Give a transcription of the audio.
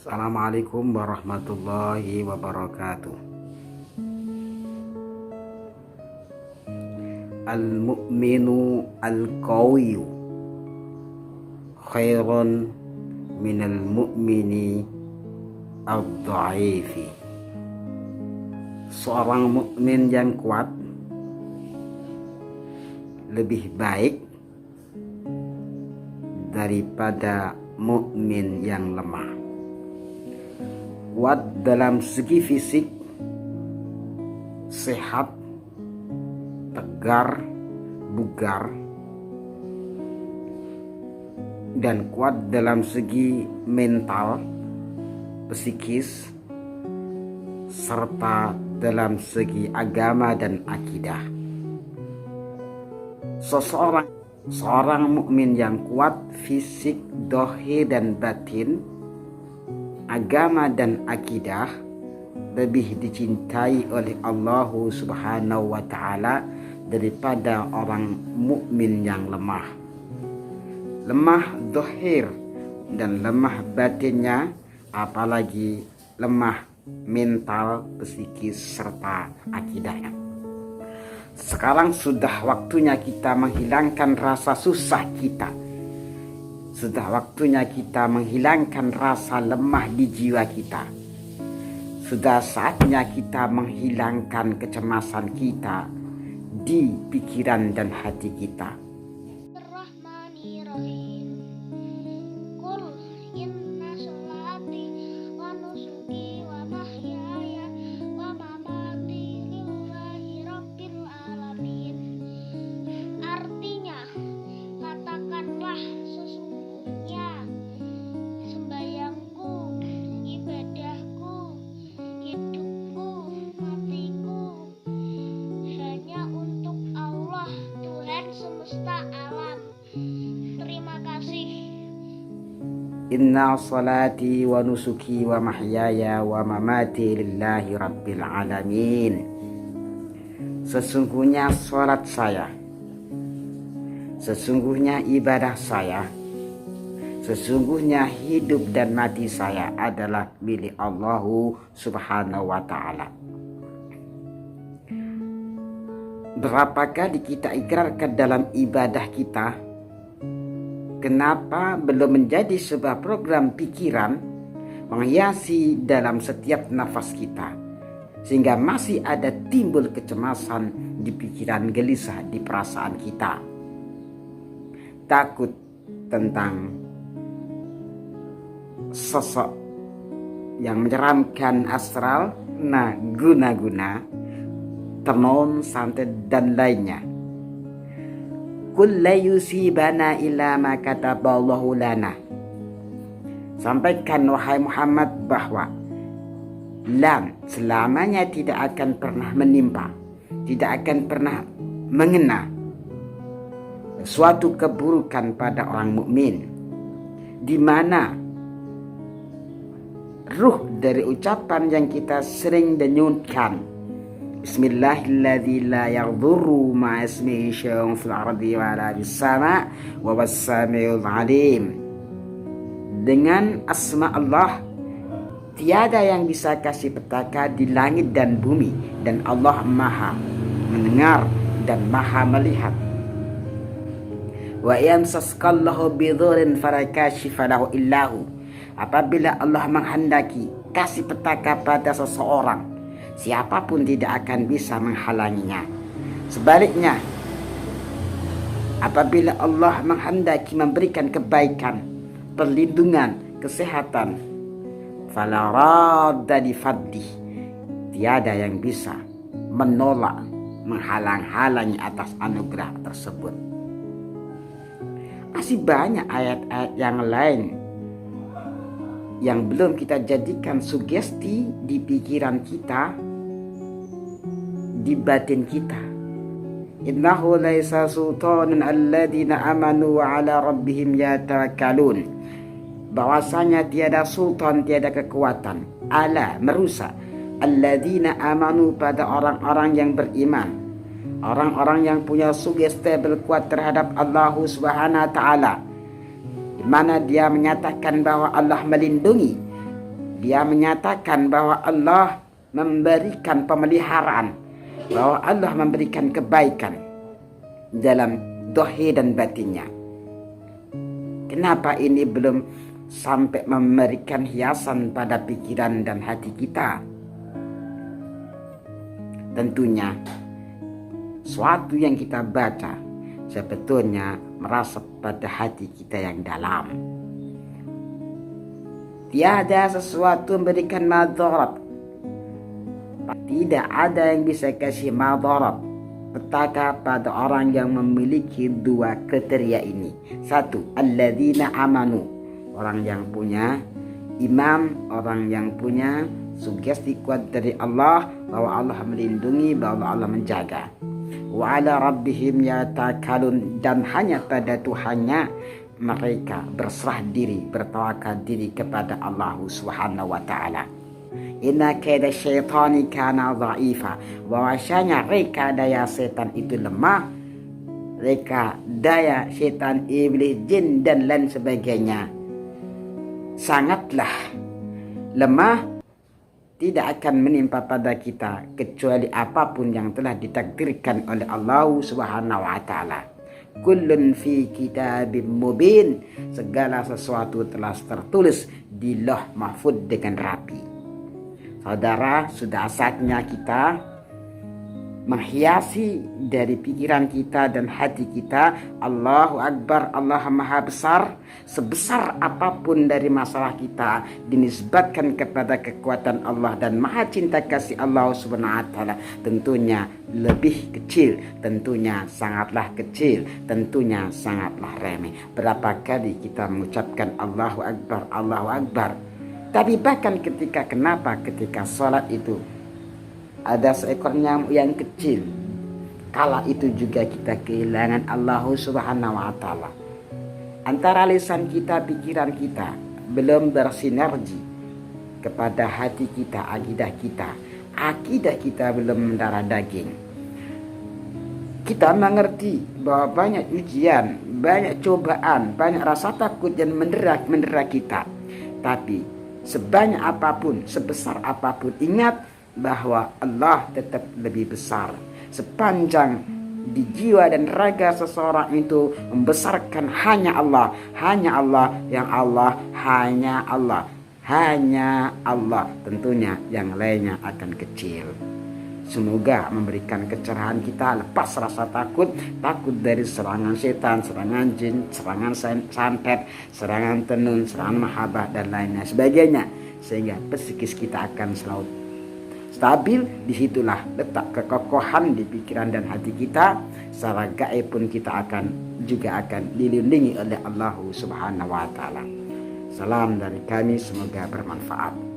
Assalamualaikum warahmatullahi wabarakatuh. Al-mu'minu al-qawiyyu khairun minal mu'mini ad-dha'ifi. Seorang mukmin yang kuat lebih baik daripada mukmin yang lemah. Kuat dalam segi fisik, sehat, tegar, bugar, dan kuat dalam segi mental, psikis, serta dalam segi agama dan akidah. Seorang mukmin yang kuat fisik, dohir dan batin, agama dan akidah, lebih dicintai oleh Allah Subhanahu wa ta'ala daripada orang mukmin yang lemah. Lemah dohir dan lemah batinnya, apalagi lemah mental, psikis, serta akidahnya. Sekarang sudah waktunya kita menghilangkan rasa susah kita. Sudah waktunya kita menghilangkan rasa lemah di jiwa kita. Sudah saatnya kita menghilangkan kecemasan kita di pikiran dan hati kita. Inna salati wa nusuki wa mahyaya wa mamati lillahi rabbil alamin. Sesungguhnya salat saya, sesungguhnya ibadah saya, sesungguhnya hidup dan mati saya adalah milik Allah Subhanahu wa ta'ala. Berapa kali kita ikrarkan dalam ibadah kita, kenapa belum menjadi sebuah program pikiran menghiasi dalam setiap nafas kita, sehingga masih ada timbul kecemasan di pikiran, gelisah di perasaan kita, takut tentang sosok yang menyeramkan astral, guna-guna, tenun, santet dan lainnya. Qul la yusibana illa ma kataballahu lana. Sampaikan wahai Muhammad bahwa selamanya tidak akan pernah menimpa, tidak akan pernah mengena suatu keburukan pada orang mukmin, di mana ruh dari ucapan yang kita sering denyutkan, Bismillahilladzi la yadurru ma'asmihi syai'un fil ardi wa la fis sama' wa was samiul alim. Dengan asma Allah tiada yang bisa kasih petaka di langit dan bumi, dan Allah Maha mendengar dan Maha melihat. Wa yamsaskallahu bidhurin fala kashifa lahu illahu. Apabila Allah menghendaki kasih petaka pada seseorang, siapapun tidak akan bisa menghalanginya. Sebaliknya, apabila Allah menghendaki memberikan kebaikan, perlindungan, kesehatan, fala radda li fadlih, tiada yang bisa menolak, menghalang-halangi atas anugerah tersebut. Masih banyak ayat-ayat yang lain yang belum kita jadikan sugesti di pikiran kita, di batin kita. Innahu laisa sultanan alladzina amanu wa ala rabbihim yatawakkalun. Bahwasanya tiada sultan, tiada kekuatan, ala merusak, alladzina amanu pada orang-orang yang beriman, orang-orang yang punya sugesti kuat terhadap Allah Subhanahu wa ta'ala, di mana dia menyatakan bahwa Allah melindungi Dia menyatakan bahwa Allah memberikan pemeliharaan, bahwa Allah memberikan kebaikan dalam zahir dan batinnya. Kenapa ini belum sampai memberikan hiasan pada pikiran dan hati kita? Tentunya suatu yang kita baca sebetulnya merasuk pada hati kita yang dalam. Tiada sesuatu memberikan madarat. Tidak ada yang bisa kasih madarat petaka pada orang yang memiliki dua kriteria ini. Satu, alladzina amanu, orang yang punya iman, orang yang punya sugesti kuat dari Allah bahwa Allah melindungi, bahwa Allah menjaga. Wa ala rabbihim yatakalun, dan hanya pada Tuhannya mereka berserah diri, bertawakal diri kepada Allah Subhanahu wa taala. Inna kaida syaitani kana dha'ifa, bahwasanya reka daya setan itu lemah, reka daya setan, iblis, jin dan lain sebagainya sangatlah lemah. Tidak akan menimpa pada kita kecuali apapun yang telah ditakdirkan oleh Allah Subhanahu wa taala. Kullun fi kitabim mubin, segala sesuatu telah tertulis di Lauh Mahfuz dengan rapi. Saudara, sudah saatnya kita menghiasi dari pikiran kita dan hati kita Allahu Akbar, Allah Maha Besar. Sebesar apapun dari masalah kita dinisbatkan kepada kekuatan Allah dan maha cinta kasih Allah Subhanahu wa taala. Tentunya lebih kecil, tentunya sangatlah kecil, tentunya sangatlah remeh. Berapa kali kita mengucapkan Allahu Akbar, Allahu Akbar. Tapi bahkan ketika sholat itu ada seekor nyamuk yang kecil, kala itu juga kita kehilangan Allah Subhanahu wa taala. Antara lisan kita, pikiran kita belum bersinergi kepada hati kita, akidah kita belum mendarah daging. Kita mengerti bahwa banyak ujian, banyak cobaan, banyak rasa takut yang mendera kita. Tapi sebanyak apapun, sebesar apapun, ingat bahwa Allah tetap lebih besar. Sepanjang di jiwa dan raga seseorang itu membesarkan hanya Allah, yang Allah, hanya Allah. Tentunya yang lainnya akan kecil. Semoga memberikan kecerahan kita, lepas rasa takut dari serangan setan, serangan jin, serangan santet, serangan tenun, serangan mahabbah dan lainnya sebagainya, sehingga psikis kita akan selalu stabil. Disitulah letak kekokohan di pikiran dan hati kita. Secara gaib pun kita akan dilindungi oleh Allah Subhanahu wa taala. Salam dari kami, semoga bermanfaat.